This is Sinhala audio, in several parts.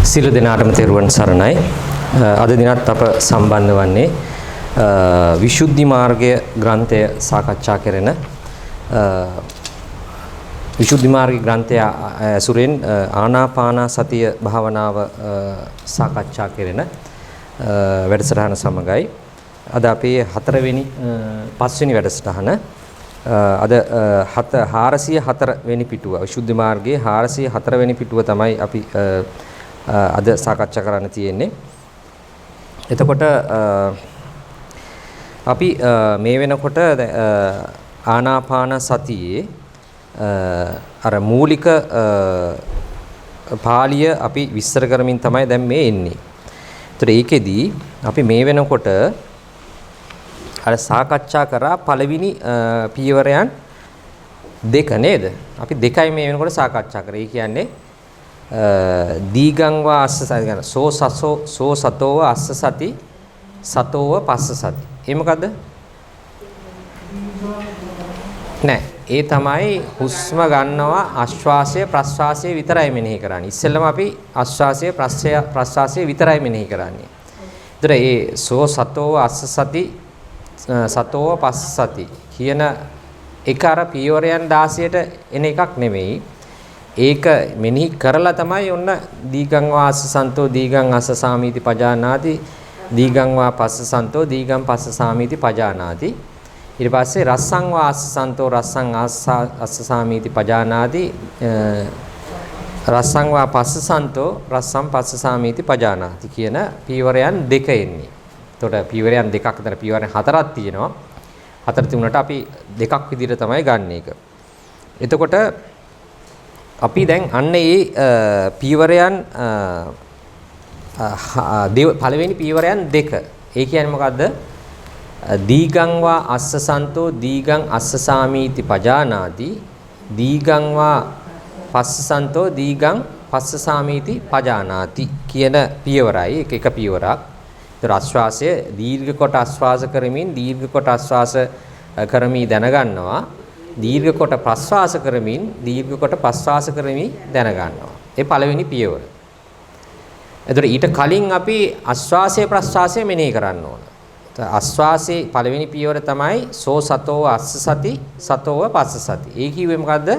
සියලු දෙනාටම තෙරුවන් සරණයි. අද දිනත් අප සම්බන්ධ වන්නේ විසුද්ධි මාර්ගය ග්‍රන්ථය සාකච්ඡා කරන විසුද්ධි මාර්ගය ග්‍රන්ථය ඇසුරෙන් ආනාපාන සතිය භාවනාව සාකච්ඡා කරන වැඩසටහන සමගයි අද අපේ 5වෙනි වැඩසටහන අද 404 වෙනි පිටුව විසුද්ධි මාර්ගයේ 404 වෙනි පිටුව තමයි අපි අද සාකච්ඡා කරන්න තියෙන්නේ. එතකොට අපි මේ වෙනකොට ආනාපාන සතියේ අර මූලික පාළිය අපි විස්තර කරමින් තමයි දැන් මේ එන්නේ. ඒතර ඒකෙදී අපි මේ වෙනකොට අර සාකච්ඡා කරා පළවෙනි පියවරයන් දෙක නේද? අපි දෙකයි මේ වෙනකොට සාකච්ඡා කරේ. ඒ කියන්නේ දීගං වා අස්ස සති කියන සෝ සතෝව අස්ස සති සතෝව පස්ස සති. ඒ මොකද්ද? නෑ. ඒ තමයි හුස්ම ගන්නවා ආශ්වාසය ප්‍රශ්වාසය විතරයි මෙනෙහි කරන්නේ. ඉස්සෙල්ලම අපි ආශ්වාසය ප්‍රශ්වාසය විතරයි මෙනෙහි කරන්නේ. ඒතර ඒ සෝ සතෝව අස්ස සති සතෝව පස්ස සති කියන එක අර පියවරයන් 16ට එන එකක් නෙමෙයි. ඒක මෙනෙහි කරලා තමයි ඔන්න දීගං වාස්ස සන්තෝ දීගං අස්ස සාමීති පජානාති දීගං වා පස්ස සන්තෝ දීගං පස්ස සාමීති පජානාති ඊට පස්සේ රස්සං වාස්ස සන්තෝ රස්සං අස්ස සාමීති පජානාති රස්සං වා පස්ස සන්තෝ රස්සං පස්ස සාමීති පජානාති කියන පියවරයන් දෙක එන්නේ. එතකොට පියවරයන් දෙකක් අතර පියවරයන් හතරක් තියෙනවා. හතර තිබුණාට අපි දෙකක් විදිහට තමයි ගන්න එක. එතකොට අපි දැන් අන්න ඒ පියවරයන් පළවෙනි පියවරයන් දෙක. ඒ කියන්නේ මොකද්ද? දීගං වා අස්ස සන්තෝ දීගං අස්ස සාමීති පජානාති දීගං වා පස්ස සන්තෝ දීගං පස්ස සාමීති පජානාති කියන පියවරයි එක පියවරක්. ඒතර ආශ්වාසය දීර්ඝ කොට ආශ්වාස කරමින් දීර්ඝ කොට ආශ්වාස කරමි දැනගන්නවා. දීර්ඝ කොට ප්‍රශ්වාස කරමින් දීර්ඝ කොට ප්‍රශ්වාස කරමින් දැනගන්නවා. ඒ පළවෙනි පියවර. එතකොට ඊට කලින් අපි ආශ්වාසය ප්‍රශ්වාසය මෙනෙහි කරන්න ඕන. ආශ්වාසයේ පළවෙනි පියවර තමයි සෝ සතෝ අස්ස සති සතෝව පස්ස සති. ඒ කිව්වේ මොකද්ද?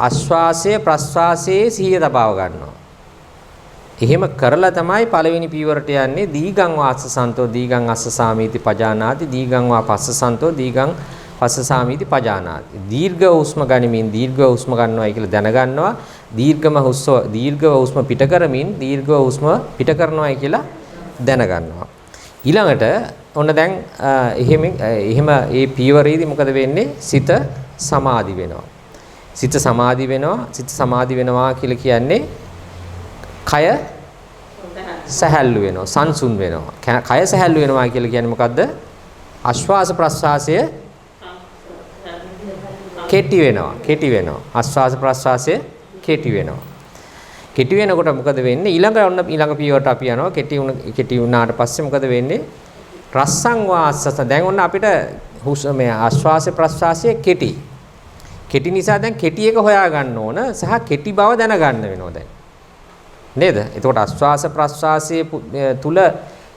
ආශ්වාසය ප්‍රශ්වාසයේ සිහිය තබාව ගන්නවා. එහෙම කරලා තමයි පළවෙනි පියවරට යන්නේ දීගං වාස්ස සන්තෝ දීගං අස්ස සාමීති පජානාති දීගං වා පස්ස සන්තෝ දීගං පස්ස සාමීති පජානාති. දීර්ඝ හුස්ම ගනිමින් දීර්ඝ හුස්ම ගන්නවායි කියලා දැනගන්නවා. දීර්ඝ හුස්ම පිට කරමින් දීර්ඝ හුස්ම පිට කරනවායි කියලා දැනගන්නවා. ඊළඟට ඔන්න දැන් එහෙම මේ පියවරේදී මොකද වෙන්නේ? සිත සමාධි වෙනවා. සිත සමාධි වෙනවා. සිත සමාධි වෙනවා කියලා කියන්නේ කය සැහැල්ලු වෙනවා, සංසුන් වෙනවා. කය සැහැල්ලු වෙනවා කියලා කියන්නේ මොකද්ද? ආශ්වාස ප්‍රශ්වාසය කෙටි වෙනවා. ආශ්වාස ප්‍රශ්වාසය කෙටි වෙනවා. කෙටි වෙනකොට මොකද වෙන්නේ? ඊළඟ පියවරට අපි යනවා. කෙටි වුණාට පස්සේ මොකද වෙන්නේ? රස්සං වාස්සස. දැන් ඔන්න අපිට මේ ආශ්වාස ප්‍රශ්වාසය කෙටි. කෙටි නිසා දැන් කෙටි එක හොයා ගන්න ඕන සහ කෙටි බව දැනගන්න වෙනවා දැන්. නේද? එතකොට ආශ්වාස ප්‍රශ්වාසයේ තුල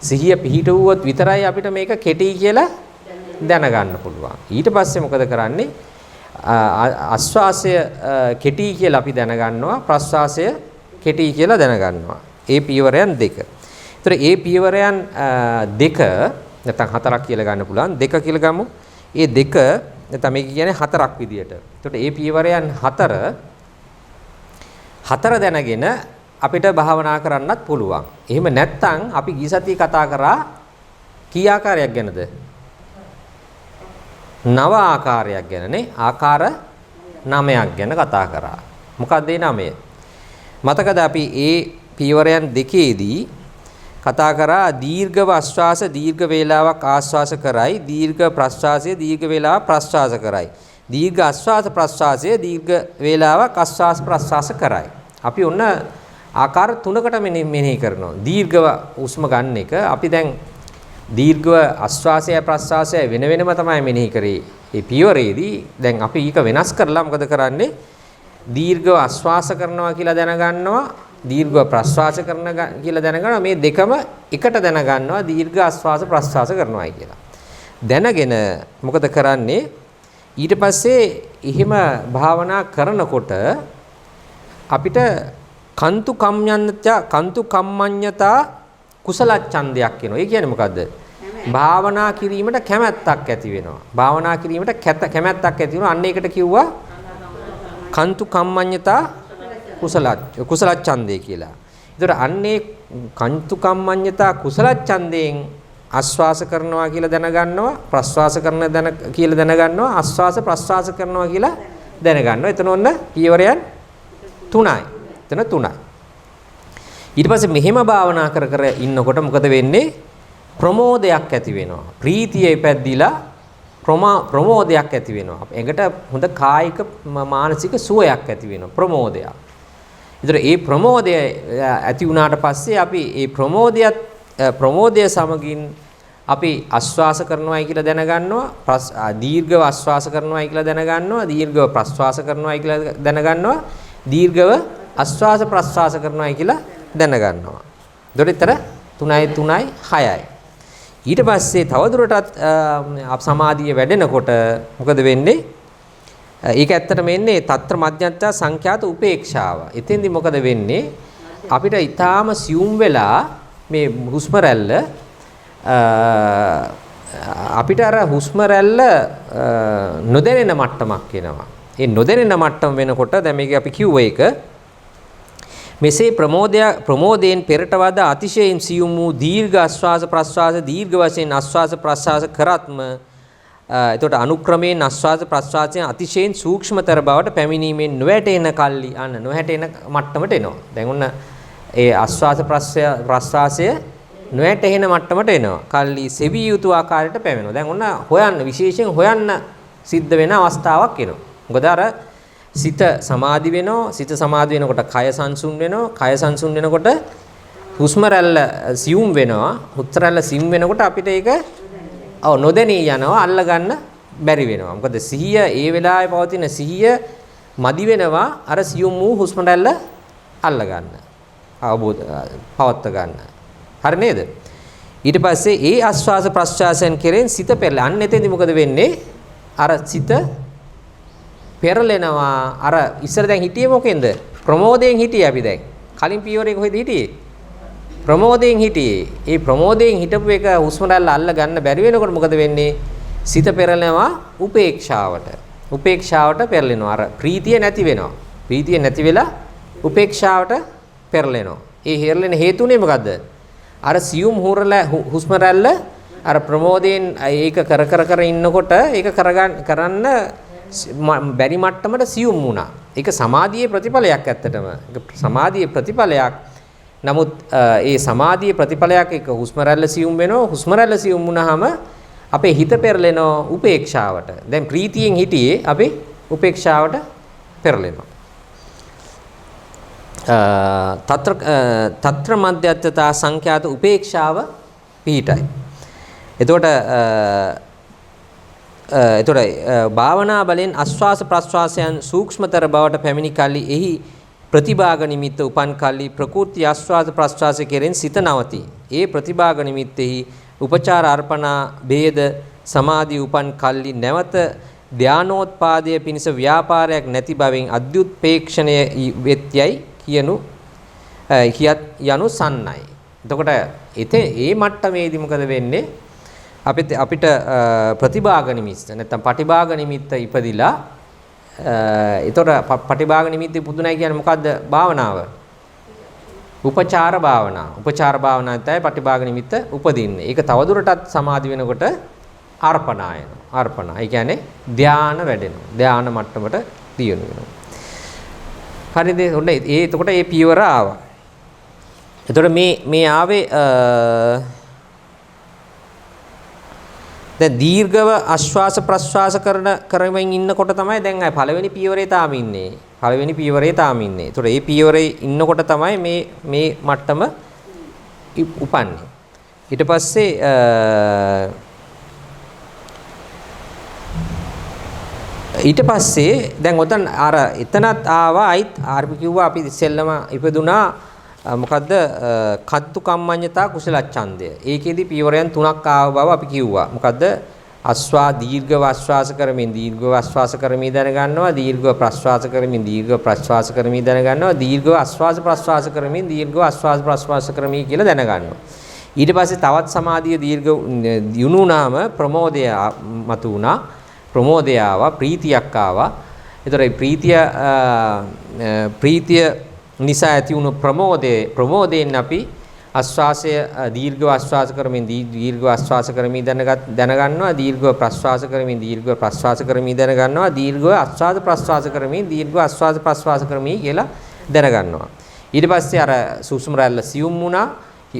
සිහිය පිහිටුවුවොත් විතරයි අපිට මේක කෙටි කියලා දැනගන්න පුළුවන්. ඊට පස්සේ මොකද කරන්නේ? ආශ්වාසය කෙටි කියලා අපි දැනගන්නවා. ප්‍රශ්වාසය කෙටි කියලා දැනගන්නවා. ඒ පියවරයන් දෙක. ඒතර ඒ පියවරයන් දෙක නැත්නම් හතරක් කියලා ගන්න පුළුවන්. දෙක කියලා ගමු. ඒ දෙක නැත්නම් මේක කියන්නේ හතරක් විදියට. එතකොට ඒ පියවරයන් හතර දැනගෙන අපිට භාවනා කරන්නත් පුළුවන්. එහෙම නැත්නම් අපි ගිය සතියේ කතා කරා කී ආකාරයක් ගැනද? 9 ආකාරයක් ගැනනේ. ආකාර 9ක් ගැන කතා කරා. මොකක්ද ඒ 9? මතකද අපි ඒ පියවරයන් දෙකේදී කතා කරා දීර්ඝ ආශ්වාස දීර්ඝ වේලාවක් ආශ්වාස කරයි දීර්ඝ ප්‍රශ්වාසය දීර්ඝ වේලාවක් ප්‍රශ්වාස කරයි. දීර්ඝ ආශ්වාස ප්‍රශ්වාසය දීර්ඝ වේලාවක් ආශ්වාස ප්‍රශ්වාස කරයි. අපි ඔන්න ආකාර 3කට මෙනෙහි කරනවා. දීර්ඝව උස්ම ගන්න එක අපි දැන් දීර්ඝව ආශ්වාසය ප්‍රශ්වාසය වෙන වෙනම තමයි මෙනෙහි කරේ. මේ පියවරේදී දැන් අපි ඊක වෙනස් කරලා මොකද කරන්නේ? දීර්ඝව ආශ්වාස කරනවා කියලා දැනගන්නවා. දීර්ඝ ප්‍රශ්වාස කරන කියලා දැනගන්නවා. මේ දෙකම එකට දැනගන්නවා දීර්ඝ ආශ්වාස ප්‍රශ්වාස කරනවායි කියලා. දැනගෙන මොකද කරන්නේ? ඊට පස්සේ එහෙම භාවනා කරනකොට අපිට කන්තු කම්මඤ්ඤතා කුසල ඡන්දයක් එනවා. ඒ කියන්නේ මොකද්ද? භාවනා කිරීමට කැමැත්තක් ඇති වෙනවා. භාවනා කිරීමට කැමැත්තක් ඇති වෙනවා. අන්න ඒකට කිව්වා කන්තු කම්මඤ්ඤතා කුසල ඡන්දේ කියලා. ඒතර අන්නේ කන්තු කම්මඤ්ඤතා කුසල ඡන්දයෙන් ආස්වාස කරනවා කියලා දැනගන්නවා, ප්‍රස්වාස කරන කියලා දැනගන්නවා, ආස්වාස ප්‍රස්වාස කරනවා කියලා දැනගන්නවා. එතන ඔන්න පියවරයන් 3යි. එතන 3යි. ඊට පස්සේ මෙහෙම භාවනා කර කර ඉන්නකොට මොකද වෙන්නේ? ප්‍රමෝදයක් ඇති වෙනවා. ප්‍රීතිය ඉපැද්දිලා ප්‍රමෝදයක් ඇති වෙනවා. එකට හොඳ කායික මානසික සුවයක් ඇති වෙනවා. ප්‍රමෝදයක්. ඒතර ඒ ප්‍රමෝදය ඇති වුණාට පස්සේ අපි ඒ ප්‍රමෝදය සමගින් අපි ආශ්වාස කරනවායි කියලා දැනගන්නවා. දීර්ඝව ආශ්වාස කරනවායි කියලා දැනගන්නවා. දීර්ඝව ප්‍රශ්වාස කරනවායි කියලා දැනගන්නවා. දීර්ඝව ආශ්වාස ප්‍රශ්වාස කරනවායි කියලා දැනගන්නවා. ඒතර 3යි 6යි. ඊට පස්සේ තවදුරටත් සමාධිය වැඩෙනකොට මොකද වෙන්නේ? ඒක ඇත්තටම එන්නේ తත්‍ර මධ්‍යස්ථ සංඛ්‍යාත උපේක්ෂාව. එතෙන්දි මොකද වෙන්නේ? අපිට ඊටාම සියුම් වෙලා මේ හුස්ම රැල්ල අපිට අර හුස්ම රැල්ල නොදැනෙන මට්ටමක් එනවා. ඒ නොදැනෙන මට්ටම වෙනකොට දැන් මේක අපි කිව්ව එක මෙසේ ප්‍රමෝදයෙන් පෙරට වඩා අතිශයින් සියුම් වූ දීර්ඝ ආශ්වාස ප්‍රශ්වාස දීර්ඝ වශයෙන් ආශ්වාස ප්‍රශ්වාස කරත්ම එතකොට අනුක්‍රමයෙන් ආශ්වාස ප්‍රශ්වාසයෙන් අතිශයින් සූක්ෂමතර බවට පැමිණීමෙන් නොවැටෙන කල්ලි නොහැටෙන මට්ටමට එනවා. දැන් ඔන්න ඒ ආශ්වාස ප්‍රශ්වාසය නොවැටෙන මට්ටමට එනවා. කල්ලි සෙවිය යුතු ආකාරයට පැමිණෙනවා. දැන් ඔන්න හොයන්න විශේෂයෙන් හොයන්න සිද්ධ වෙන අවස්ථාවක් එනවා. මොකද අර සිත සමාධි වෙනවා. සිත සමාධි වෙනකොට කය සංසුන් වෙනවා. කය සංසුන් වෙනකොට හුස්ම රැල්ල සියුම් වෙනවා. හුස්ම රැල්ල සියුම් වෙනකොට අපිට ඒක නොදැනී යනවා. අල්ල ගන්න බැරි වෙනවා. මොකද සිහිය ඒ වෙලාවේ පවතින සිහිය මදි වෙනවා අර සියුම් වූ හුස්ම රැල්ල අල්ල ගන්න. අවබෝධ පවත්ව ගන්න. හරි නේද? ඊට පස්සේ ඒ ආස්වාස ප්‍රස්වාසයන් කෙරෙන් සිත පෙරල. අන්න එතෙන්දි මොකද වෙන්නේ? අර සිත පෙරලෙනවා. අර ඉස්සර දැන් හිටියේ මොකෙන්ද? ප්‍රමෝදයෙන් හිටියේ අපි දැන්. කලින් පියවරේ කොහෙද හිටියේ? ප්‍රමෝදයෙන් හිටියේ. ඒ ප්‍රමෝදයෙන් හිටපු එක හුස්ම රැල්ල අල්ල ගන්න බැරි වෙනකොට මොකද වෙන්නේ? සිත පෙරලෙනවා උපේක්ෂාවට. උපේක්ෂාවට පෙරලෙනවා. අර ප්‍රීතිය නැති වෙනවා. ප්‍රීතිය නැති වෙලා උපේක්ෂාවට පෙරලෙනවා. ඒ හේරලෙන හේතුනේ මොකද්ද? අර සියුම් හුස්ම රැල්ල අර ප්‍රමෝදයෙන් ඒක කර ඉන්නකොට ඒක කරන්න බැරි මට්ටමට සියුම් වුණා. ඒක සමාධියේ ප්‍රතිඵලයක් ඇත්තටම. ඒක සමාධියේ ප්‍රතිඵලයක්. නමුත් ඒ සමාධියේ ප්‍රතිඵලයක් එක හුස්ම රැල්ල සියුම් වෙනවා. හුස්ම රැල්ල සියුම් වුණාම අපේ හිත පෙරලෙනවා උපේක්ෂාවට. දැන් ප්‍රීතියෙන් හිටියේ අපි උපේක්ෂාවට පෙරලෙනවා. తත්‍ර මධ්‍යස්ථතා සංඛ්‍යාත උපේක්ෂාව පිහිටයි. එතකොට භාවනා බලෙන් ආශ්වාස ප්‍රශ්වාසයන් සූක්ෂමතර බවට පැමිණි කල්ලි එහි ප්‍රතිභාග නිමිත්ත උපන් කල්ලි ප්‍රකෘති ආශ්වාස ප්‍රශ්වාස කෙරෙන් සිත නවති. ඒ ප්‍රතිභාග නිමිත්තෙහි උපචාර අර්පණා ભેද සමාධි උපන් කල්ලි නැවත ධානෝත්පාදයේ පිණිස ව්‍යාපාරයක් නැති බවෙන් අධ්‍යුත්පේක්ෂණය වෙත්‍යයි යනු සන්නයි. එතකොට ඒ මට්ටමේදී මොකද වෙන්නේ? අපිට ප්‍රතිභාග නිමිත්ත නැත්නම් පටිභාග නිමිත්ත ඉපදිලා ඒතොර පටිභාග නිමිත්ත පුදුනයි කියන්නේ මොකද්ද? භාවනාව. උපචාර භාවනාව. උපචාර භාවනාව තමයි පටිභාග නිමිත්ත උපදින්නේ. ඒක තවදුරටත් සමාධි වෙනකොට අර්පණායන. අර්පණා. ඒ කියන්නේ ධානය වැඩෙනවා. ධානය මට්ටමට දියුණු වෙනවා. හරිද? ඔන්න එතකොට මේ පියවර ආවා. එතකොට මේ ආවේ දැන් දීර්ඝව ආශ්වාස ප්‍රශ්වාස කරමින් ඉන්නකොට තමයි දැන් අය පළවෙනි පියවරේ තාම ඉන්නේ. පළවෙනි පියවරේ තාම ඉන්නේ. ඒතකොට මේ පියවරේ ඉන්නකොට තමයි මේ මට්ටම උපන්නේ. ඊට පස්සේ දැන් ඔතන අර එතනත් ආවා අයිත් ආර්පි කිව්වා අපි ඉස්සෙල්ලම ඉපදුනා මොකද්ද කත්තු කම්මඤ්ඤතා කුසල ඡන්දය. ඒකෙදි පියවරයන් 3ක් ආව බව අපි කිව්වා. මොකද්ද දීර්ඝව ආශ්වාස කරමින් දීර්ඝව ආශ්වාස කරමින් දැනගන්නවා, දීර්ඝව ප්‍රශ්වාස කරමින් දීර්ඝව ප්‍රශ්වාස කරමින් දැනගන්නවා, දීර්ඝව ආශ්වාස ප්‍රශ්වාස කරමින් දීර්ඝව ආශ්වාස ප්‍රශ්වාස කරමින් කියලා දැනගන්නවා. ඊට පස්සේ තවත් සමාධිය දීර්ඝ යුණු වුණාම ප්‍රමෝදය මතු වුණා. ප්‍රමෝදය ආවා, ප්‍රීතියක් ආවා. ඒතර මේ ප්‍රීතිය නිසා ඇති වුණු ප්‍රමෝදයෙන් අපි ආශ්වාසය දීර්ඝව ආශ්වාස කරමින් දීර්ඝව ආශ්වාස කරමින් දැනගන්නවා, දීර්ඝව ප්‍රශ්වාස කරමින් දීර්ඝව ප්‍රශ්වාස කරමින් දැනගන්නවා, දීර්ඝව ආශ්වාස ප්‍රශ්වාස කරමින් දීර්ඝව ආශ්වාස ප්‍රශ්වාස කරමින් කියලා දැනගන්නවා. ඊට පස්සේ අර සූක්ෂම රැල්ල සියුම් වුණා.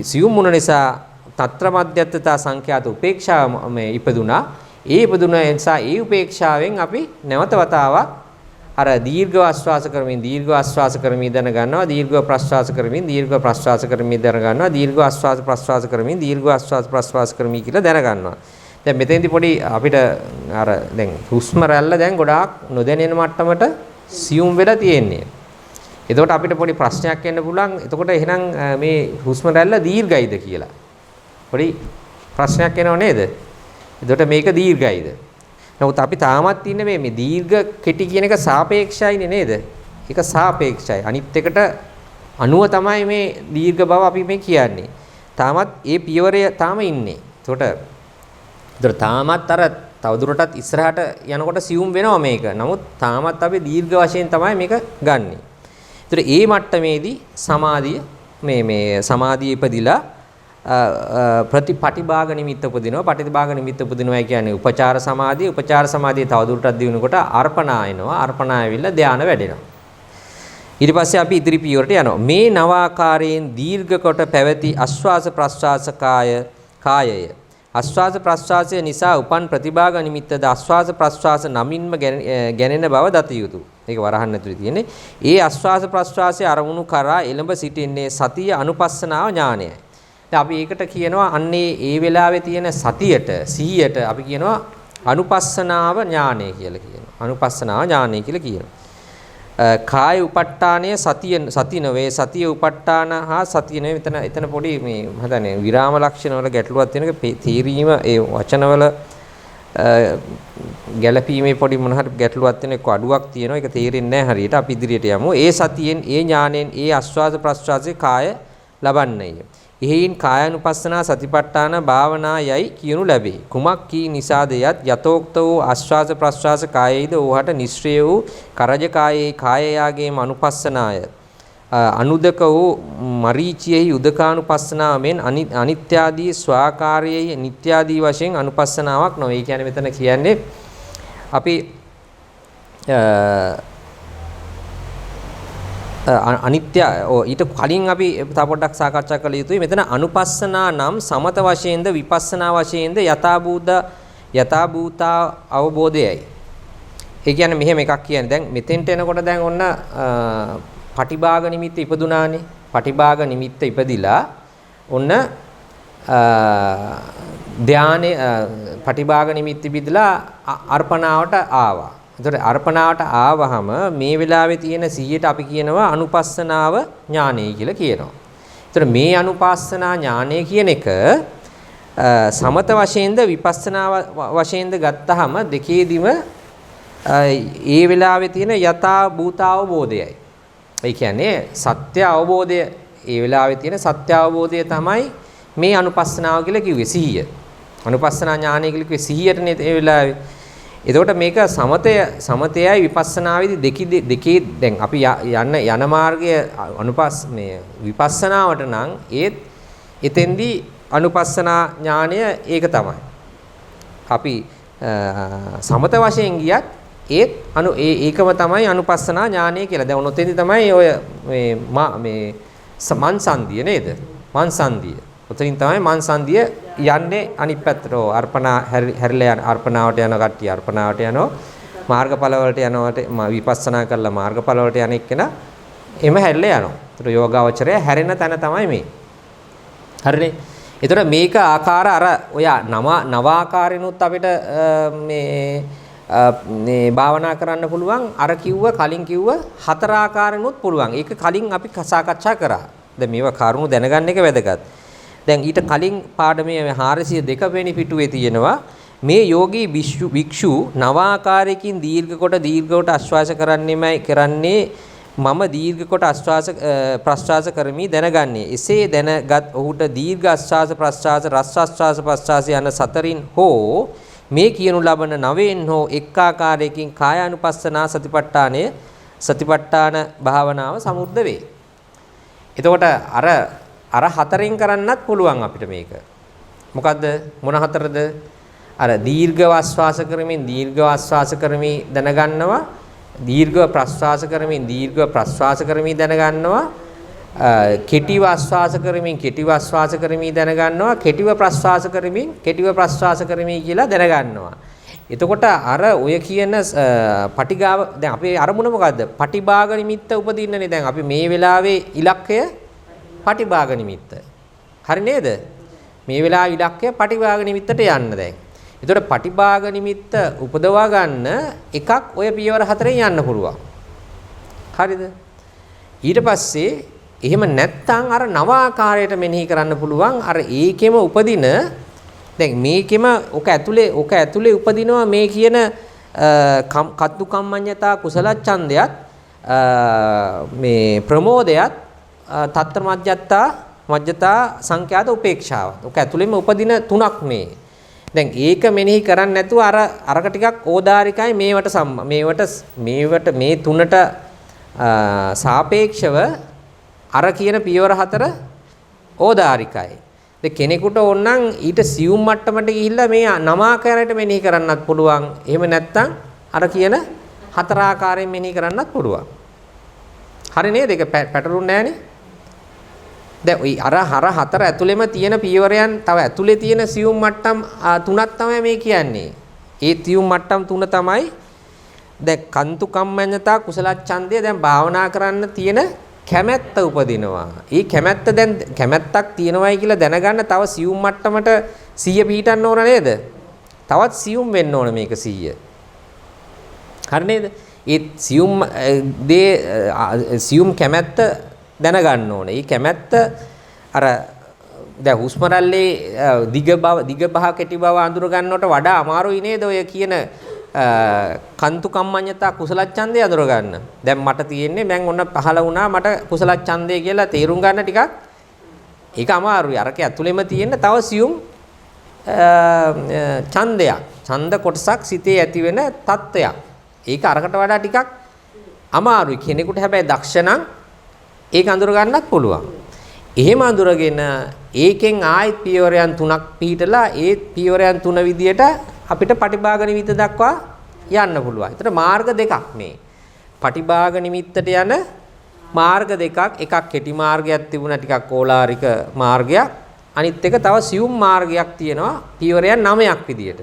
සියුම් වුණ නිසා తත්‍ර මධ්‍යස්ථතා සංඛ්‍යාත උපේක්ෂාව මේ ඉපදුනා. ඒ ඉපදුන නිසා ඒ උපේක්ෂාවෙන් අපි නැවත වතාවක් අර දීර්ඝ ආශ්වාස කරමින් දීර්ඝ ආශ්වාස කරමින් දැනගන්නවා, දීර්ඝ ප්‍රශ්වාස කරමින් දීර්ඝ ප්‍රශ්වාස කරමින් දැනගන්නවා, දීර්ඝ ආශ්වාස ප්‍රශ්වාස කරමින් දීර්ඝ ආශ්වාස ප්‍රශ්වාස කරමින් කියලා දැනගන්නවා. දැන් මෙතෙන්දී පොඩි අපිට අර දැන් හුස්ම රැල්ල දැන් ගොඩාක් නොදැනෙන මට්ටමට සියුම් වෙලා තියෙන්නේ. එතකොට අපිට පොඩි ප්‍රශ්නයක් එන්න පුළුවන්. එතකොට එහෙනම් මේ හුස්ම රැල්ල දීර්ඝයිද කියලා. පොඩි ප්‍රශ්නයක් එනව නේද? එතකොට මේක දීර්ඝයිද? නමුත් අපි තාමත් ඉන්නේ මේ දීර්ඝ කෙටි කියන එක සාපේක්ෂයිනේ නේද? ඒක සාපේක්ෂයි. අනිත් එකට අණුව තමයි මේ දීර්ඝ බව අපි මේ කියන්නේ. තාමත් ඒ පියවරය තාම ඉන්නේ. එතකොට තාමත් අර තවදුරටත් ඉස්සරහට යනකොට සියුම් වෙනවා මේක. නමුත් තාමත් අපි දීර්ඝ වශයෙන් තමයි මේක ගන්නෙ. ඒතර ඒ මට්ටමේදී සමාධිය මේ සමාධිය ඉපදිලා ප්‍රතිපටිභාග නිමිත්ත උපදිනවා. පටිභාග නිමිත්ත උපදිනවා කියන්නේ උපචාර සමාධිය. උපචාර සමාධිය තවදුරටත් දිනුනකොට අර්පණා එනවා. අර්පණා ඇවිල්ලා ධානය වැඩෙනවා. ඊට පස්සේ අපි ඉදිරි පියවරට යනවා. මේ නව ආකාරයෙන් දීර්ඝ කොට පැවති ආශ්වාස ප්‍රශ්වාස කායය ආශ්වාස ප්‍රශ්වාසය නිසා උපන් ප්‍රතිභාග නිමිත්තද ආශ්වාස ප්‍රශ්වාස නමින්ම ගැනෙන බව දත යුතුය. මේක වරහන් ඇතුලේ තියෙන්නේ. ඒ ආශ්වාස ප්‍රශ්වාසයේ අරමුණු කරා එළඹ සිටින්නේ සතිය අනුපස්සනාව ඥානයයි. දැන් අපි ඒකට කියනවා අන්නේ ඒ වෙලාවේ තියෙන සතියට සිහියට අපි කියනවා අනුපස්සනාව ඥානය කියලා කියනවා. අනුපස්සනාව ඥානය කියලා කියනවා. කාය උපට්ඨානය සතිය නොවේ. සතිය උපට්ඨාන හා සතිය නෙවෙයි. එතන පොඩි මේ හදන්නේ විරාම ලක්ෂණ වල ගැටලුවක් තියෙනක තීරීම ඒ වචනවල ගැළපීමේ පොඩි මොන හරි ගැටලුවක් තියෙන එක අඩුවක් තියෙනවා. ඒක තේරෙන්නේ නැහැ හරියට. අපි ඉදිරියට යමු. ඒ සතියෙන් ඒ ඥාණයෙන් ඒ ආස්වාද ප්‍රස්වාසයේ කාය ලබන්නේය. එහෙයින් කායानुපස්සනා සතිපට්ඨාන භාවනා යයි කියනු ලැබේ. කුමක් කී නිසාද යත් යතෝක්ත වූ ආස්වාද ප්‍රස්වාස කායයේද ඕහට නිශ්චය වූ කරජ කායයේ කායයාගේම අනුපස්සනාය. අනුදක වූ මරීචියෙහි උදකානුපස්සනාව මෙන් අනිත්‍යාදී ස්වාකාරයේ නිත්‍යාදී වශයෙන් අනුපස්සනාවක් නොවේ. කියන්නේ මෙතන කියන්නේ අපි අනිත්‍ය ඊට කලින් අපි තව පොඩ්ඩක් සාකච්ඡා කළ යුතුයි. මෙතන අනුපස්සනා නම් සමත වශයෙන්ද විපස්සනා වශයෙන්ද යථාභූත අවබෝධයයි. ඒ කියන්නේ මෙහෙම එකක් කියන්නේ දැන් මෙතෙන්ට එනකොට දැන් ඔන්න පටිභාග නිමිත්ත ඉපදුනානේ. පටිභාග නිමිත්ත ඉපදිලා ඔන්න ධානයේ පටිභාග නිමිත්ත ඉපදිලා අර්පණාවට ආවා. එතකොට අර්පණාවට ආවහම මේ වෙලාවේ තියෙන 100ට අපි කියනවා අනුපස්සනාව ඥානය කියලා කියනවා. එතකොට මේ අනුපස්සනා ඥානය කියන එක සමත වශයෙන්ද විපස්සනා වශයෙන්ද ගත්තාම දෙකේදිම ඒ වෙලාවේ තියෙන යථා භූත අවබෝධයයි. ඒ කියන්නේ සත්‍ය අවබෝධය ඒ වෙලාවේ තියෙන සත්‍ය අවබෝධය තමයි මේ අනුපස්සනාව කියලා කිව්වේ 100. අනුපස්සනා ඥානය කියලා කිව්වේ 100ටනේ ඒ වෙලාවේ. එතකොට මේක සමතයයි විපස්සනාවේදී දෙකේ දැන් අපි යන මාර්ගය මේ විපස්සනාවට නම් එතෙන්දී අනුපස්සනා ඥානය ඒක තමයි. අපි සමත වශයෙන් ගියත් ඒකම තමයි අනුපස්සනා ඥානය කියලා. දැන් ඔතෙන්දී තමයි ඔය මේ මන්සන්දිය නේද? මන්සන්දිය. ඔතනින් තමයි මන්සන්දිය යන්නේ අනිත් පැත්තට. අර්පණා හැරිලා යන අර්පණාවට යන කට්ටිය අර්පණාවට යනවා. මාර්ගඵල වලට යනවට විපස්සනා කරලා මාර්ගඵල වලට යන එක්කෙනා එම හැරිලා යනවා. ඒතර යෝගාවචරය හැරෙන තැන තමයි මේ. හරිනේ. ඒතර මේක ආකාර අර ඔය නවාකාරිනුත් අපිට මේ භාවනා කරන්න පුළුවන්. අර කිව්ව කලින් කිව්ව හතර ආකාරිනුත් පුළුවන්. ඒක කලින් අපි සාකච්ඡා කරා. දැන් මේවා කරුණු දැනගන්න එක වැදගත්. දැන් ඊට කලින් පාඩමේ 402 වෙනි පිටුවේ තියෙනවා මේ යෝගී භික්ෂු නවාකාරයකින් දීර්ඝ කොට ආශ්වාස කරන්නේ මම දීර්ඝ කොට ආශ්වාස ප්‍රශ්වාස කරමි දැනගන්නේ. එසේ දැනගත් ඔහුට දීර්ඝ ආශ්වාස ප්‍රශ්වාස රස් ආශ්වාස ප්‍රශ්වාස යන සතරින් හෝ මේ කියනු ලබන නවයෙන් හෝ එක් ආකාරයකින් කායානුපස්සනා සතිපට්ඨාන භාවනාව සමුද්ද වේ. එතකොට අර හතරෙන් කරන්නත් පුළුවන් අපිට මේක. මොකද්ද? මොන හතරද? අර දීර්ඝ ආශ්වාස කරමින් දැනගන්නවා. දීර්ඝ ප්‍රශ්වාස කරමින් දැනගන්නවා. කෙටිව ආශ්වාස කරමින් දැනගන්නවා. කෙටිව ප්‍රශ්වාස කරමින් කියලා දැනගන්නවා. එතකොට අර ඔය කියන පටිගාව දැන් අපේ අරමුණ මොකද්ද? පටිභාග නිමිත්ත උපදින්නනේ. දැන් අපි මේ වෙලාවේ ඉලක්කය පටිභාග නිමිත්ත. හරි නේද? මේ වෙලාවේ ඉලක්කය පටිභාග නිමිත්තට යන්න දැන්. එතකොට පටිභාග නිමිත්ත උපදවා ගන්න එකක් ඔය පියවර හතරෙන් යන්න පුළුවන්. හරිද? ඊට පස්සේ එහෙම නැත්නම් අර නව ආකාරයට මෙනෙහි කරන්න පුළුවන්. අර ඒකෙම උපදින දැන් මේකෙම ඔක ඇතුලේ උපදිනවා මේ කියන කත්තු කම්මඤ්ඤතා කුසල ඡන්දයත් මේ ප්‍රමෝදයත් තත්ත්‍ර මජ්ජතා සංඛ්‍යාත උපේක්ෂාව. ඔක ඇතුලෙම උපදින තුනක් මේ. දැන් ඒක මෙනෙහි කරන්නේ නැතුව අරක ටිකක් ඕදාරිකයි මේවට මේ තුනට සාපේක්ෂව අර කියන පියවර හතර ඕදාරිකයි. කෙනෙකුට ඕනනම් ඊට සියුම් මට්ටමට ගිහිල්ලා මේ නම ආකාරයට මෙනෙහි කරන්නත් පුළුවන්. එහෙම නැත්නම් අර කියන හතර ආකාරයෙන් මෙනෙහි කරන්නත් පුළුවන්. හරි නේද? ඒක පැටලුන්නේ නැහනේ. දැන් ওই අර හතර ඇතුළෙම තියෙන පියවරයන් තව ඇතුළේ තියෙන සියුම් මට්ටම් තුනක් තමයි මේ කියන්නේ. ඒ සියුම් මට්ටම් තුන තමයි දැන් කන්තු කම්මඤ්ඤතා කුසල ඡන්දය දැන් භාවනා කරන්න තියෙන කැමැත්ත උපදිනවා. ඒ කැමැත්ත දැන් කැමැත්තක් තියෙනවයි කියලා දැනගන්න තව සියුම් මට්ටමට 100 පිහිටන්න ඕන නේද? තවත් සියුම් වෙන්න ඕන මේක 100. හරි නේද? ඒ සියුම් කැමැත්ත දැනගන්න ඕන. ඒ කැමැත්ත අර දැන් හුස්ම රැල්ලේ දිග බහ කෙටි බව අඳුර ගන්නවට වඩා අමාරුයි නේද ඔය කියන කන්තු කම්මඤ්ඤතා කුසල ඡන්දය අඳුර ගන්න. දැන් මට තියෙන්නේ මම ඔන්න පහල වුණා මට කුසල ඡන්දය කියලා තේරුම් ගන්න ටිකක් ඒක අමාරුයි. අරක ඇතුළෙම තියෙන තව සියුම් ඡන්දයක්. ඡන්ද කොටසක් සිතේ ඇති වෙන තත්ත්වයක්. ඒක අරකට වඩා ටිකක් අමාරුයි. කෙනෙකුට හැබැයි දක්ෂ නම් ඒක අඳුර ගන්නත් පුළුවන්. එහෙම අඳුරගෙන ඒකෙන් ආයෙත් පියවරයන් තුනක් පිහිටලා ඒ පියවරයන් තුන විදියට අපිට පටිභාග නිමිත්ත දක්වා යන්න පුළුවන්. ඒතර මාර්ග දෙකක් මේ. පටිභාග නිමිත්තට යන මාර්ග දෙකක්. එකක් කෙටි මාර්ගයක් තිබුණා ටිකක් ඕලාරික මාර්ගයක්. අනිත් එක තව සියුම් මාර්ගයක් තියෙනවා පියවරයන් 9ක් විදියට.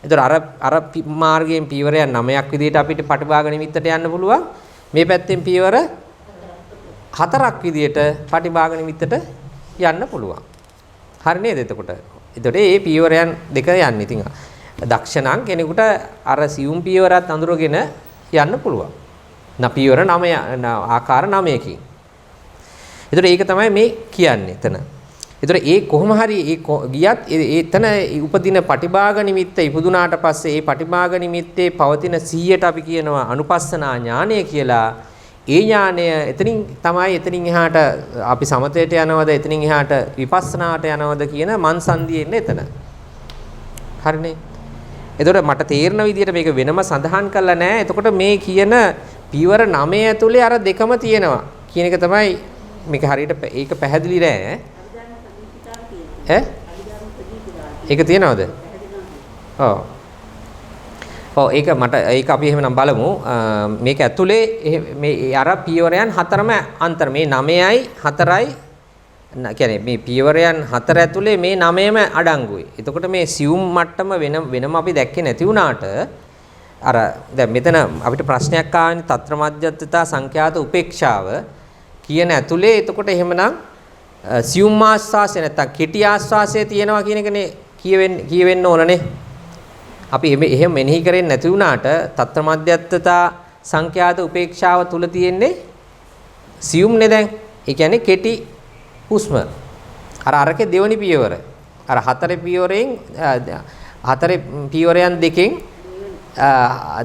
ඒතර අර මාර්ගයෙන් පියවරයන් 9ක් විදියට අපිට පටිභාග නිමිත්තට යන්න පුළුවන්. මේ පැත්තෙන් පියවර 4ක් විදියට පටිභාග නිමිත්තට යන්න පුළුවන්. හරි නේද? එතකොට මේ පියවරයන් දෙක යන්නේ. ඉතින් දක්ෂණං කෙනෙකුට අර සියුම් පියවරත් අඳුරගෙන යන්න පුළුවන්. පියවර 9 ආකාර 9කින්. ඒතර ඒක තමයි මේ කියන්නේ එතන. ඒතර ඒ කොහොම හරි ගියත් එතන උපදින පටිභාග නිමිත්ත ඉපදුනාට පස්සේ ඒ පටිභාග නිමිත්තේ පවතින 100ට අපි කියනවා අනුපස්සනා ඥානය කියලා. ඒ ඥානය එතනින් එහාට අපි සමතයට යනවද එතනින් එහාට විපස්සනාට යනවද කියන මන්සන්දියේ ඉන්නේ එතන. හරිනේ. එතකොට මට තේරෙන විදිහට මේක වෙනම සඳහන් කරලා නැහැ. එතකොට මේ කියන පියවර 9 ඇතුලේ අර දෙකම තියෙනවා කියන එක තමයි මේක හරියට ඒක පැහැදිලි නෑ. ඒක තියෙනවද? ඒක අපි එහෙමනම් බලමු. මේක ඇතුලේ මේ අර පියවරයන් හතරම අන්තර මේ 9යි 4යි කියන්නේ මේ පියවරයන් 4 ඇතුලේ මේ 9ම අඩංගුයි. එතකොට මේ සියුම් මට්ටම වෙනම අපි දැක්කේ නැති වුණාට අර දැන් මෙතන අපිට ප්‍රශ්නයක් ආවනේ తත්‍ර මධ්‍යස්ථතා සංඛ්‍යාත උපේක්ෂාව කියන ඇතුලේ. එතකොට එහෙමනම් සියුම් ආස්වාසය නැත්තම් කෙටි ආස්වාසය තියෙනවා කියන එකනේ කියවෙන්න ඕනනේ. අපි එහෙම මෙනෙහි කරන්නේ නැති වුණාට తත්‍ර මධ්‍යස්ථතා සංඛ්‍යාත උපේක්ෂාව තුල තියෙන්නේ සියුම්නේ දැන්. ඒ කියන්නේ කෙටි හුස්ම. අර අරකේ දෙවෙනි පියවර. අර හතරේ පියවරෙන් හතරේ පියවරයන් දෙකෙන්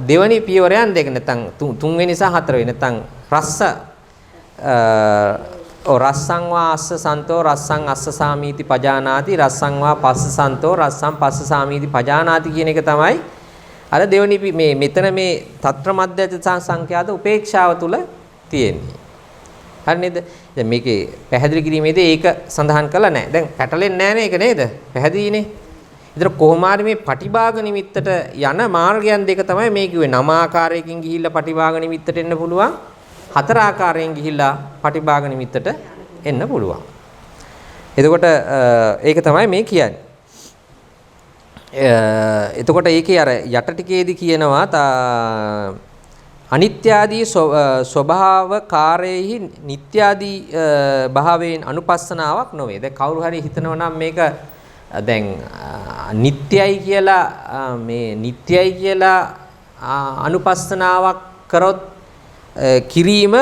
දෙවෙනි පියවරයන් දෙක නැත්නම් තුන්වෙනි සහ හතරවෙනි නැත්නම් රස්ස රස්සං වා අස්ස සන්තෝ රස්සං අස්ස සාමීති පජානාති රස්සං වා පස්ස සන්තෝ රස්සං පස්ස සාමීති පජානාති කියන එක තමයි අර දෙවෙනි මේ මෙතන මේ తත්‍ර මධ්‍යත සංඛ්‍යාත උපේක්ෂාව තුල තියෙන්නේ. හරි නේද? දැන් මේකේ පැහැදිලි කිරීමේදී ඒක සඳහන් කළා නැහැ. දැන් පැටලෙන්නේ නැහැ නේ ඒක නේද? පැහැදිලිනේ. ඒතර කොහොම හරි මේ පටිභාග නිමිත්තට යන මාර්ගයන් දෙක තමයි මේ කිව්වේ. නම ආකාරයකින් ගිහිල්ලා පටිභාග නිමිත්තට එන්න පුළුවන්. හතර ආකාරයෙන් ගිහිල්ලා පටිභාග නිමිත්තට එන්න පුළුවන්. එතකොට ඒක තමයි මේ කියන්නේ. එතකොට ඒකේ අර යට ටිකේදී කියනවා අනිත්‍යාදී ස්වභාව කාර්යෙහි නිත්‍යාදී භාවයෙන් අනුපස්සනාවක් නොවේ. දැන් කවුරු හරි හිතනවා නම් මේක දැන් නිත්‍යයි කියලා අනුපස්සනාවක් කරොත් කිරීම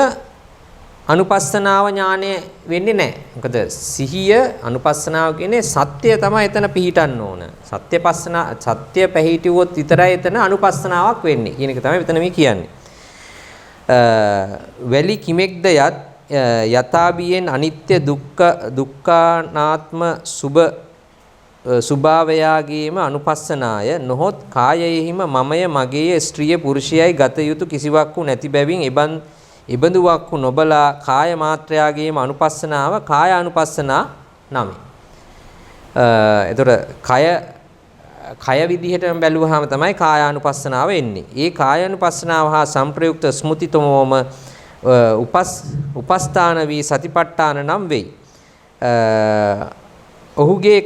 අනුපස්සනාව ඥානය වෙන්නේ නැහැ. මොකද සිහිය අනුපස්සනාව කියන්නේ සත්‍ය තමයි එතන පිහිටන්න ඕන. සත්‍ය පැහිටිවොත් විතරයි එතන අනුපස්සනාවක් වෙන්නේ කියන එක තමයි මෙතන මේ කියන්නේ. වැලි කිමෙක්ද යථාභියෙන් අනිත්‍ය දුක්ඛානාත්ම සුභාවයාගේම අනුපස්සනාය නොහොත් කායයෙහිම මමය මගේය ස්ත්‍රිය පුරුෂයයි ගත යුතු කිසිවක්ු නැති බැවින් ඉබඳුවක්ු නොබලා කාය මාත්‍රයාගේම අනුපස්සනාව කාය අනුපස්සනා නමයි. එතකොට කය විදිහටම බැලුවාම තමයි කායානුපස්සනාව එන්නේ. ඒ කායානුපස්සනාව හා සංප්‍රයුක්ත ස්මෘතිතමෝම උපස්ථාන වී සතිපට්ඨාන නම් වෙයි. ඔහුගේ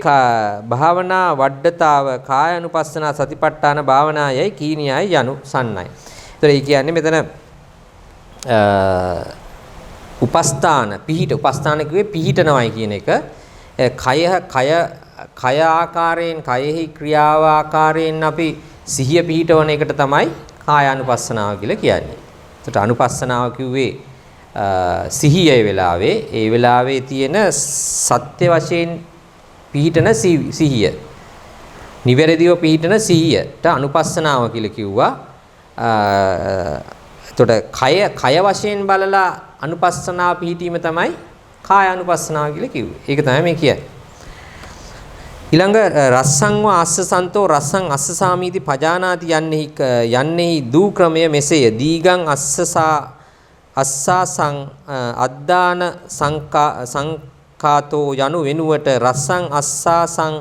භාවනා වඩ්ඩතාව කායානුපස්සනා සතිපට්ඨාන භාවනායයි කීනියයි යනු සන්නයි. ඒතර ඒ කියන්නේ මෙතන උපස්ථාන කිව්වේ පිහිටනවයි කියන එක. කය ආකාරයෙන් කයෙහි ක්‍රියාව ආකාරයෙන් අපි සිහිය පිහිටවන එකට තමයි කායානුපස්සනාව කියලා කියන්නේ. ඒකට අනුපස්සනාව කිව්වේ සිහියේ වෙලාවේ ඒ වෙලාවේ තියෙන සත්‍ය වශයෙන් පිහිටන සිහිය. නිවැරදිව පිහිටන සිහියට අනුපස්සනාව කියලා කිව්වා. එතකොට කය වශයෙන් බලලා අනුපස්සනාව පිහිටීම තමයි කායානුපස්සනාව කියලා කිව්වේ. ඒක තමයි මේ කියන්නේ. ඊළඟ රස්සංව අස්ස සන්තෝ රස්සං අස්ස සාමීති පජානාති යන්නේහි දූ ක්‍රමය මෙසේය. දීගං අස්සාසං අද්දාන සංකාතෝ යනු වෙනුවට රස්සං අස්සාසං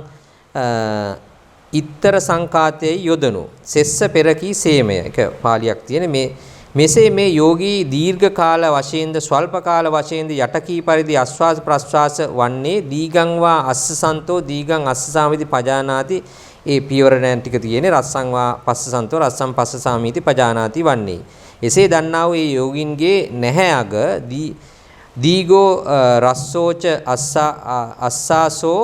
ඉත්තර සංකාතයේ යොදනු. සෙස්ස පෙරකී සේමය. එක පාලියක් තියෙන මෙසේ මේ යෝගී දීර්ඝ කාල වශයෙන්ද ස්වල්ප කාල වශයෙන්ද යටකී පරිදි ආස්වාස ප්‍රස්වාස වන්නේ දීගං වා අස්ස සන්තෝ දීගං අස්ස සාමිති පජානාති. ඒ පියවරයන් ටික තියෙන්නේ රස්සං වා පස්ස සන්තෝ රස්සං පස්ස සාමිති පජානාති වන්නේ. එසේ දන්නා වූ ඒ යෝගින්ගේ නැහැ අග දීගෝ රස්සෝච අස්සාසෝ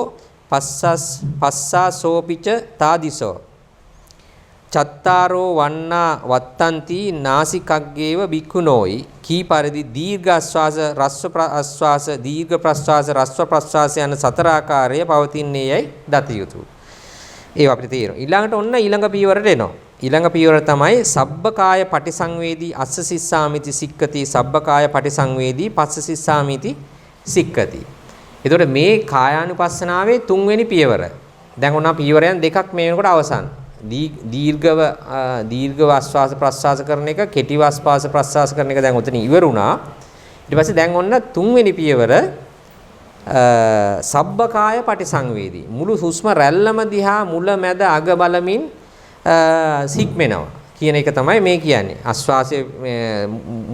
පස්සාසෝපිච තාදිසෝ චත්තාරෝ වන්නා වත්තන්ති නාසිකග්ගේව බික්ඛුනෝයි කී පරිදි දීර්ඝ ආස්වාස රස්ව ආස්වාස දීර්ඝ ප්‍රස්වාස රස්ව ප්‍රස්වාස යන සතර ආකාරය පවතින්නේයයි දත යුතුය. ඒක අපිට තේරෙනවා. ඊළඟට ඔන්න ඊළඟ පියවරට එනවා. ඊළඟ පියවර තමයි සබ්බකාය පටිසංවේදී අස්ස සිස්සාමිති සික්කති සබ්බකාය පටිසංවේදී පස්ස සිස්සාමිති සික්කති. එතකොට මේ කායානුපස්සනාවේ තුන්වෙනි පියවර. දැන් ඔන්න පියවරයන් දෙකක් මේ වෙනකොට අවසන්. දීර්ඝව ආස්වාස ප්‍රස්වාස කරන එක කෙටිව ආස්වාස ප්‍රස්වාස කරන එක දැන් උතන ඉවර වුණා. ඊට පස්සේ දැන් ඔන්න තුන්වෙනි පියවර සබ්බකාය පටිසංවේදී මුළු හුස්ම රැල්ලම දිහා මුල මැද අග බලමින් සික්මෙනවා කියන එක තමයි මේ කියන්නේ. ආස්වාසයේ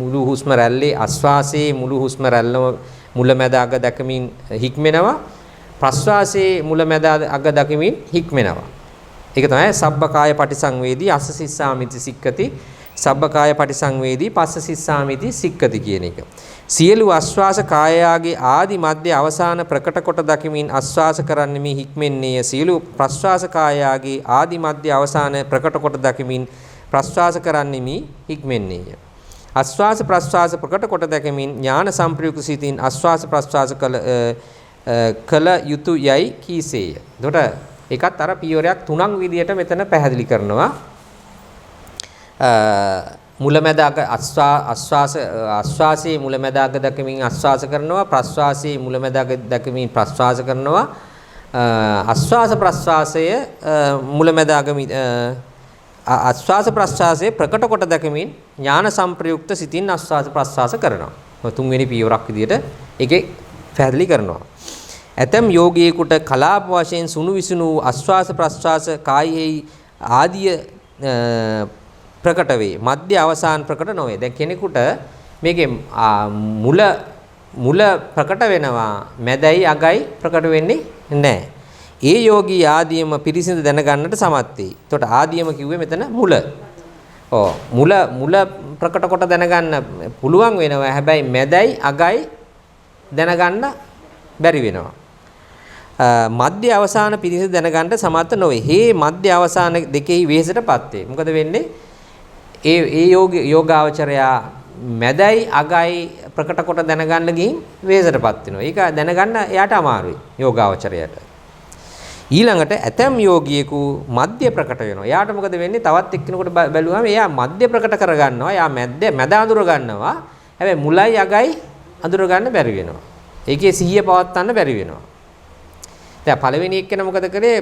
මුළු හුස්ම රැල්ලේ ආස්වාසයේ මුළු හුස්ම රැල්ලම මුල මැද අග දකමින් හික්මෙනවා. ප්‍රස්වාසයේ මුල මැද අග දකමින් හික්මෙනවා. ඒක තමයි සබ්බකාය පටිසංවේදී අස්ස සිස්සාමිති සික්කති සබ්බකාය පටිසංවේදී පස්ස සිස්සාමිති සික්කති කියන එක. සියලු ආස්වාස කායයාගේ ආදි මධ්‍ය අවසාන ප්‍රකට කොට දකිමින් ආස්වාස කරන්නේ මේ හික්මෙන්නේය. සියලු ප්‍රස්වාස කායයාගේ ආදි මධ්‍ය අවසාන ප්‍රකට කොට දකිමින් ප්‍රස්වාස කරන්නේ මේ හික්මෙන්නේය. ආස්වාස ප්‍රස්වාස ප්‍රකට කොට දකිමින් ඥාන සම්ප්‍රයුක්ත සිතින් ආස්වාස ප්‍රස්වාස කළ කළ යුතු යයි කීසේය. එතකොට ඒකත් අර පියවරයක් 3ක් විදියට මෙතන පැහැදිලි කරනවා. මුලැමැදාක ආශ්වාසයේ මුලැමැදාක දක්වමින් ආශ්වාස කරනවා, ප්‍රශ්වාසයේ මුලැමැදාක දක්වමින් ප්‍රශ්වාස කරනවා. ආශ්වාස ප්‍රශ්වාසය මුලැමැදාක ආශ්වාස ප්‍රශ්වාසයේ ප්‍රකට කොට දක්වමින් ඥාන සංප්‍රයුක්ත සිතින් ආශ්වාස ප්‍රශ්වාස කරනවා. තුන්වෙනි පියවරක් විදියට ඒකේ පැහැදිලි කරනවා. ඇතම් යෝගීෙකුට කලාප වශයෙන් සුණු විසුණු ආශ්වාස ප්‍රශ්වාස කායෙහි ආදිය ප්‍රකට වේ. මධ්‍ය අවසාන ප්‍රකට නොවේ. දැන් කෙනෙකුට මේකේ මුල ප්‍රකට වෙනවා, මැදයි අගයි ප්‍රකට වෙන්නේ නැහැ. ඒ යෝගී ආදියම පිරිසිදු දැනගන්නට සමත් වෙයි. එතකොට ආදියම කිව්වේ මෙතන මුල. මුල ප්‍රකට කොට දැනගන්න පුළුවන් වෙනවා. හැබැයි මැදයි අගයි දැනගන්න බැරි වෙනවා. මධ්‍ය අවසාන පිරිසිදු දැනගන්න සමර්ථ නොවේ. හේ මධ්‍ය අවසාන දෙකෙහි වෙහෙසටපත් වේ. මොකද වෙන්නේ? ඒ යෝගාවචරයා මැදයි අගයි ප්‍රකට කොට දැනගන්න ගිහින් වෙහෙසටපත් වෙනවා. ඒක දැනගන්න එයාට අමාරුයි යෝගාවචරයට. ඊළඟට ඇතම් යෝගියෙකු මධ්‍ය ප්‍රකට වෙනවා. එයාට මොකද වෙන්නේ? තවත් එක්කෙනෙකුට බැලුවාම එයා මධ්‍ය ප්‍රකට කරගන්නවා. එයා මැද අඳුර ගන්නවා. හැබැයි මුලයි අගයි අඳුර ගන්න බැරි වෙනවා. ඒකේ සිහිය පවත්වන්න බැරි වෙනවා. දැන් පළවෙනි එක්කෙනා මොකද කරේ?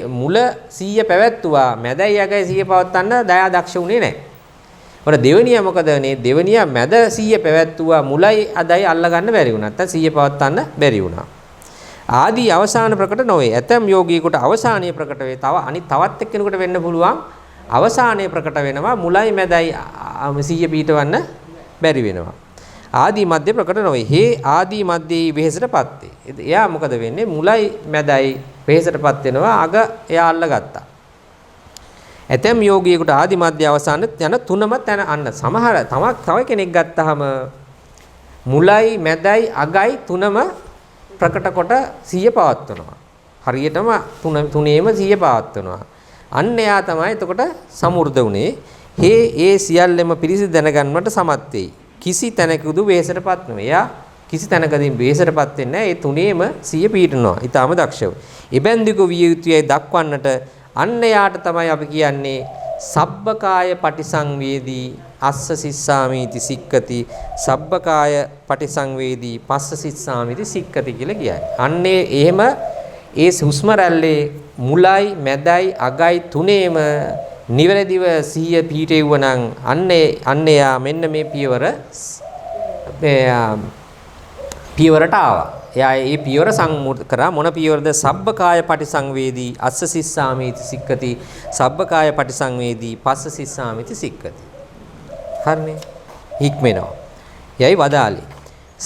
මුල සිහිය පැවැත්තුවා. මැදයි අගයි සිහිය පවත්වන්න දයා දක්ෂ උනේ නැහැ. ඔර දෙවෙනියා මොකද වනේ? දෙවෙනියා මැද සිහිය පැවැත්තුවා. මුලයි අදයි අල්ල ගන්න බැරි වුණා. නැත්නම් සිහිය පවත්වන්න බැරි වුණා. ආදී අවසාන ප්‍රකට නොවේ. ඇතම් යෝගීෙකුට අවසානීය ප්‍රකට වේ. තවත් එක්කෙනෙකුට වෙන්න පුළුවන් අවසානයේ ප්‍රකට වෙනවා. මුලයි මැදයි සිහිය පීඨවන්න බැරි වෙනවා. ආදී මධ්‍ය ප්‍රකට නොවේ. හේ ආදී මධ්‍යයේ වෙහෙසටපත් වේ. එයා මොකද වෙන්නේ? මුලයි මැදයි වෙහෙසටපත් වෙනවා. අග එයා අල්ලගත්තා. ඇතම් යෝගියෙකුට ආදී මධ්‍ය අවසාන යන තුනම තැන අන්න සමහර තව කෙනෙක් ගත්තාම මුලයි මැදයි අගයි තුනම ප්‍රකට කොට සිහිය පවත්වනවා. හරියටම තුනේම සිහිය පවත්වනවා. අන්න එයා තමයි එතකොට සමෘද්ධ වුනේ. ඒ සියල්ලම පිරිසිදු දැනගන්නට සමත් වෙයි. කිසි තැනකදු වෙහෙසටපත් නෙවෙයි. එයා කිසි තැනකදී වෙහෙසටපත් වෙන්නේ නැහැ. ඒ තුනේම සිහිය පීඩනවා. ඊටාම දක්ෂව. ඉබැන්දික විය යුතුයයි දක්වන්නට අන්න එයාට තමයි අපි කියන්නේ සබ්බකාය පටිසංවේදී අස්ස සිස්සාමීති සික්කති සබ්බකාය පටිසංවේදී පස්ස සිස්සාමීති සික්කති කියලා කියයි. අන්නේ එහෙම ඒ හුස්ම රැල්ලේ මුලයි මැදයි අගයි තුනේම නිවැරදිව සිහිය පීඨෙව්ව නම් අන්නේ යා මෙන්න මේ පියවරට ආවා. එයා ඒ පියවර සම්මුත කරා. මොන පියවරද? සබ්බකාය පටිසංවේදී අස්ස සිස්සාමීති සික්කති සබ්බකාය පටිසංවේදී පස්ස සිස්සාමීති සික්කති. හරිනේ. හික්මෙනවා. යයි වදාලේ.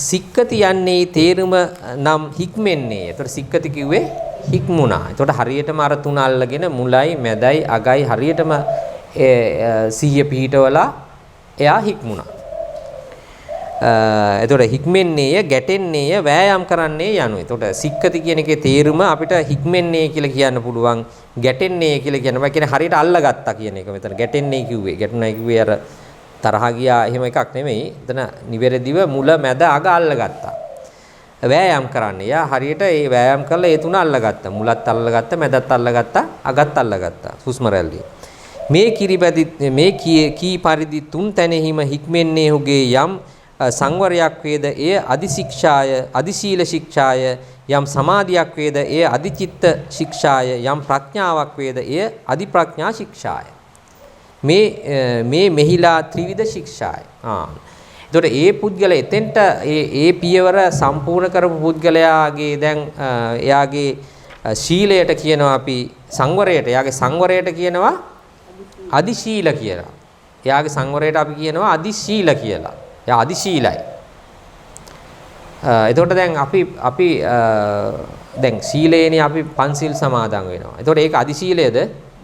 සික්කති යන්නේ තේරුම නම් හික්මෙන්නේ. ඒතර සික්කති කිව්වේ හික්මුණා. ඒතකොට හරියටම අර තුන අල්ලගෙන මුලයි මැදයි අගයි හරියටම සිහිය පිහිටවලා එයා හික්මුණා. එතකොට හික්මෙන්නේය, ගැටෙන්නේය, වෑයම් කරන්නේ යනු. එතකොට සික්කති කියන එකේ තේරුම අපිට හික්මෙන්නේ කියලා කියන්න පුළුවන්, ගැටෙන්නේ කියලා කියන්න බෑ. කියන්නේ හරියට අල්ලගත්තා කියන එක. මෙතන ගැටෙන්නේ කිව්වේ. ගැටුණා කිව්වේ අර තරහ ගියා එහෙම එකක් නෙමෙයි. එතන නිවැරදිව මුල මැද අග අල්ලගත්තා. වෑයම් කරන්නේ. යා හරියට ඒ වෑයම් කරලා ඒ තුන අල්ලගත්තා. මුලත් අල්ලගත්තා, මැදත් අල්ලගත්තා, අගත් අල්ලගත්තා. හුස්ම රැල්ලේ. මේ කී පරිදි තුන් තැනෙහිම හික්මෙන්නේ හුගේ යම් සංවරයක් වේද එය අදිශික්ෂාය අදිශීල ශික්ෂාය යම් සමාධියක් වේද එය අදිචිත්ත ශික්ෂාය යම් ප්‍රඥාවක් වේද එය අදිප්‍රඥා ශික්ෂාය මේ මෙහිලා ත්‍රිවිධ ශික්ෂාය. එතකොට ඒ පුද්ගලයා එතෙන්ට ඒ පියවර සම්පූර්ණ කරපු පුද්ගලයාගේ දැන් එයාගේ ශීලයට කියනවා අපි සංවරයට. එයාගේ සංවරයට කියනවා අදිශීල කියලා. එයාගේ සංවරයට අපි කියනවා අදිශීල කියලා. යා අදිශීලයි. එතකොට දැන් අපි දැන් සීලේනේ අපි පන්සිල් සමාදන් වෙනවා. එතකොට ඒක අදිශීලයේද?